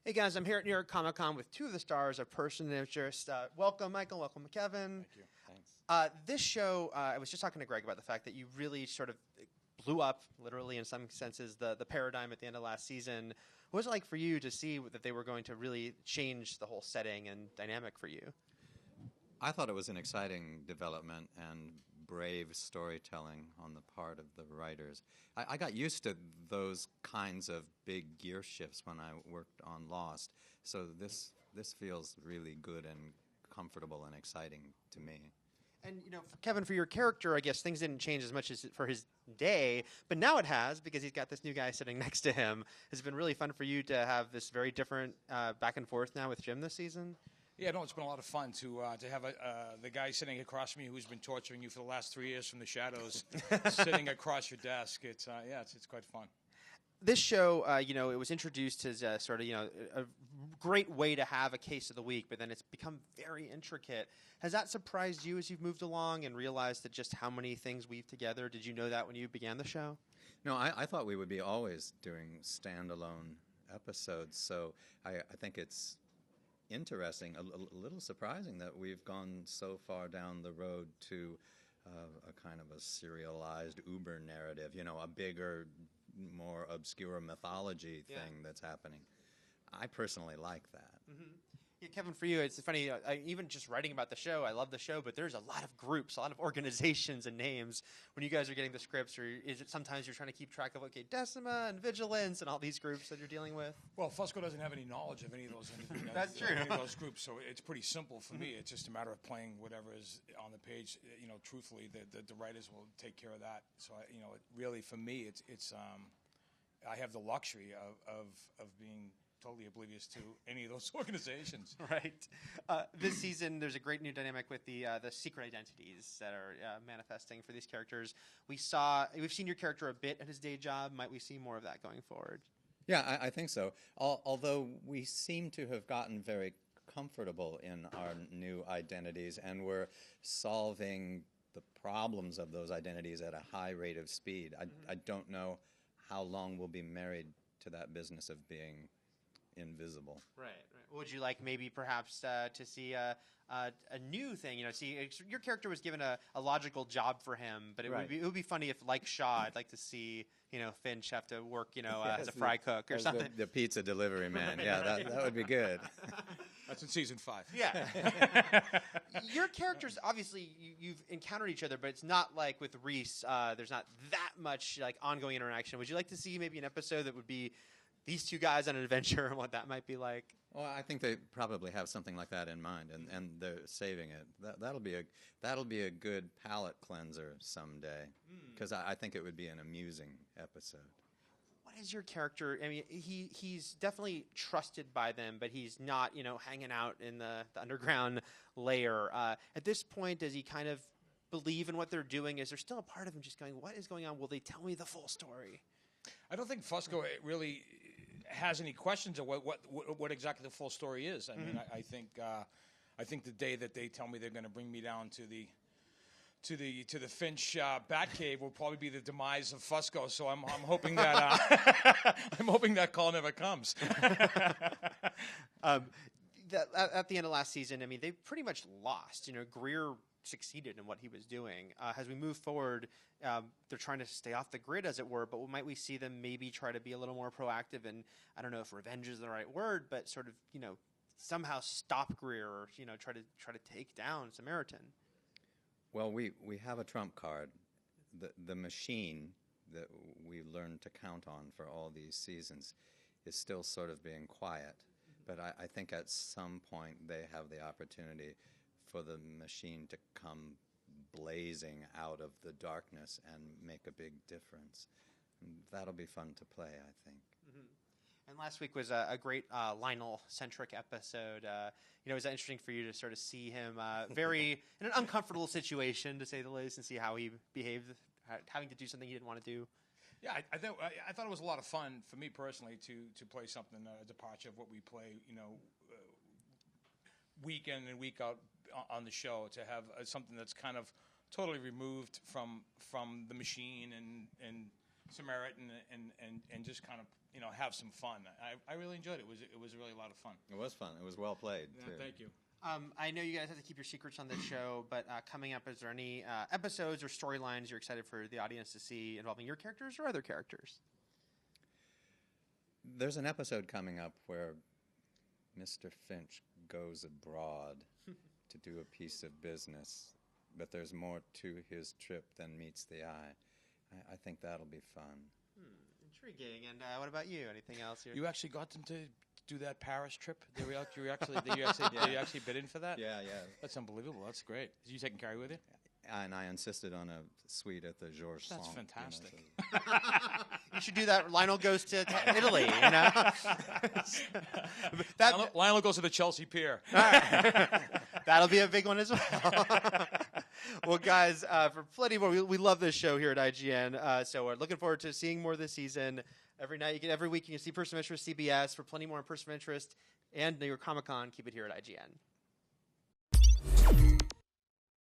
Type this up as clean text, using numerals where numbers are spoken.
Hey guys, I'm here at New York Comic Con with two of the stars of Person of Interest. Welcome, Michael. Welcome, Kevin. Thank you. Thanks. This show, I was just talking to Greg about the fact that you really sort of blew up, literally in some senses, the paradigm at the end of last season. What was it like for you to see that they were going to really change the whole setting and dynamic for you? I thought it was an exciting development and brave storytelling on the part of the writers. I got used to those kinds of big gear shifts when I worked on Lost, so this feels really good and comfortable and exciting to me. And, you know, for Kevin, for your character, I guess things didn't change as much as for his day, but now it has because he's got this new guy sitting next to him. Has it been really fun for you to have this very different back and forth now with Jim this season? Yeah, no, it's been a lot of fun to have the guy sitting across from you who's been torturing you for the last 3 years from the shadows sitting across your desk. It's quite fun. This show, it was introduced as a sort of, a great way to have a case of the week, but then it's become very intricate. Has that surprised you as you've moved along and realized that just how many things weave together? Did you know that when you began the show? No, I thought we would be always doing standalone episodes, so I think it's interesting, a little surprising that we've gone so far down the road to a kind of a serialized Uber narrative, a bigger, more obscure mythology thing that's happening. I personally like that. Mm-hmm. Yeah, Kevin, for you, it's funny, even just writing about the show, I love the show, but there's a lot of groups, a lot of organizations and names when you guys are getting the scripts, or is it sometimes you're trying to keep track of, okay, Decima and Vigilance and all these groups that you're dealing with? Well, Fusco doesn't have any knowledge of any of those That's true. any of those groups, so it's pretty simple for me. It's just a matter of playing whatever is on the page. Truthfully, the writers will take care of that. So, really, for me, it's I have the luxury of being totally oblivious to any of those organizations. Right. This season, there's a great new dynamic with the secret identities that are manifesting for these characters. We've seen your character a bit at his day job. Might we see more of that going forward? Yeah, I think so. Although we seem to have gotten very comfortable in our new identities, and we're solving the problems of those identities at a high rate of speed. I don't know how long we'll be married to that business of being invisible. Right. Would you like maybe perhaps to see a new thing? Your character was given a logical job for him, but it would be funny if, like Shaw, I'd like to see Finch have to work as a fry cook or something. The pizza delivery man. Yeah, that would be good. That's in season 5. Yeah. Your characters, obviously, you've encountered each other, but it's not like with Reese. There's not that much ongoing interaction. Would you like to see maybe an episode that would be these two guys on an adventure and what that might be like? Well, I think they probably have something like that in mind, and they're saving it. That'll be a good palate cleanser someday, because I think it would be an amusing episode. What is your character? I mean, he's definitely trusted by them, but he's not, hanging out in the underground layer. At this point, does he kind of believe in what they're doing? Is there still a part of him just going, what is going on? Will they tell me the full story? I don't think Fusco really has any questions of what exactly the full story is. I mean, I think the day that they tell me they're going to bring me down to the Finch Batcave will probably be the demise of Fusco. So I'm hoping that I'm hoping that call never comes. At the end of last season, I mean, they pretty much lost. Greer succeeded in what he was doing. As we move forward, they're trying to stay off the grid, as it were, but might we see them maybe try to be a little more proactive and, I don't know if revenge is the right word, but sort of, somehow stop Greer or, try to take down Samaritan? Well, we have a trump card. The machine that we learned to count on for all these seasons is still sort of being quiet, but I think at some point they have the opportunity for the machine to come blazing out of the darkness and make a big difference. And that'll be fun to play, I think. Mm-hmm. And last week was a great Lionel-centric episode. It was interesting for you to sort of see him very in an uncomfortable situation, to say the least, and see how he behaved, having to do something he didn't want to do. Yeah, I thought it was a lot of fun for me personally to play something, a departure of what we play, week in and week out on the show, to have something that's kind of totally removed from the machine and Samaritan and just kind of have some fun. I really enjoyed it. It was really a lot of fun. It was fun. It was well played, too. Thank you. I know you guys have to keep your secrets on this show, but coming up, is there any episodes or storylines you're excited for the audience to see involving your characters or other characters? There's an episode coming up where Mr. Finch goes abroad to do a piece of business, but there's more to his trip than meets the eye. I think that'll be fun. Intriguing. And what about you? Anything else here? You actually got them to do that Paris trip? Did you actually bid in for that? Yeah. That's unbelievable. That's great. Did you take Carrie with you? And I insisted on a suite at the Georges. That's fantastic. You should do that. Lionel goes to Italy. Lionel goes to the Chelsea Pier. That'll be a big one as well. Well, guys, for plenty more, we love this show here at IGN. So we're looking forward to seeing more this season. Every week you can see Person of Interest CBS. For plenty more on Person of Interest and New York Comic Con, keep it here at IGN.